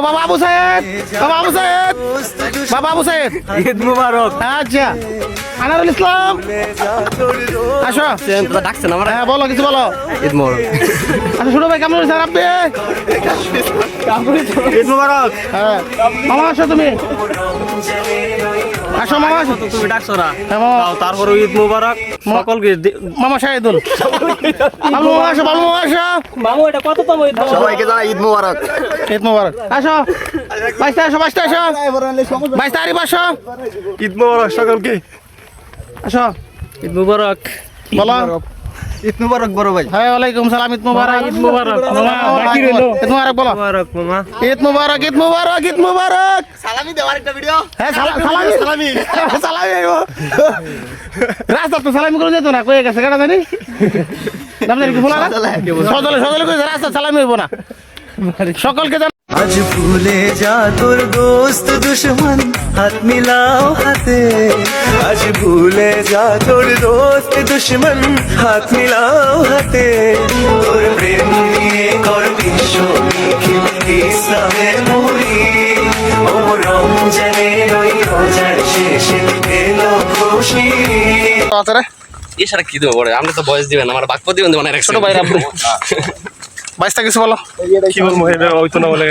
বাবা আবু সাহেদ, বাবা আবু সাহেদ, বাবা আবু সাহেদ, ঈদ মুবারক। আচ্ছা আনারুল ইসলাম আসো। ডাকছেন আমার? হ্যাঁ বলো, কিছু বলো। ঈদ মুবারক। আচ্ছা শুরু ভাই, কেমন হয়েছে আপনি? ঈদ মুবারক। হ্যাঁ মামা আসো, তুমি আসো মামা আসো। তুমি ডাকছো না? হ্যাঁ, মামা। তারপরে ঈদ মুবারক সকলকে। মামা শাহিদুল, বাবু আসো, বাবু আসো। মামু এটা কততম ঈদ? সবাইকে জানাই ঈদ মুবারক। ঈদ মোবারক। আসো বাইশটা, আসো বাইশটা, আসো বাইশটা, আরিফ আসো। ঈদ মুবারক সকলকে। আসো ঈদ মুবারক। বলো। ঈদ মুবারক বড় ভাই। হ্যাঁ ওয়ালাইকুম সালাম, ঈদ মোবারক। ঈদ মুবারক। মামা, বাকি রইলো। ঈদ মোবারক বলো। মুবারক মামা। ঈদ মোবারক, ঈদ মোবারক, ঈদ মোবারক। সালামি দেওয়ার একটা ভিডিও। হ্যাঁ সালামি, সালামি, সালামি আইব। রাস্তা তো সালামি করে যেত না, কয়ে গেছে কেন জানি নাম জানি কি বলা না, সজলে সজলে কইছে রাস্তা সালামি হইব না। সকলকে জান আজ ভুলে যা তোর দোস্ত দুশ্মন, হাত মিলাও হাতে। আজ ভুলে যা তোর দোস্ত দুশ্মন, হাত মিলাও হাতে। তোর প্রেম নিয়ে কর বিশ্ব নিখিল ইসলামের মুড়ি। ও রমজানের ওই রোজার শেষে এলো খুশি। আছে রে এছাড়া কি দেবো বড়? আপনি তো বয়স দিবেন, আমার বাক্য দিবেন, মানে ছোট ভাই আপনি বাইশটা কিছু বলো। কি বলবো? এটা হইতো না বলে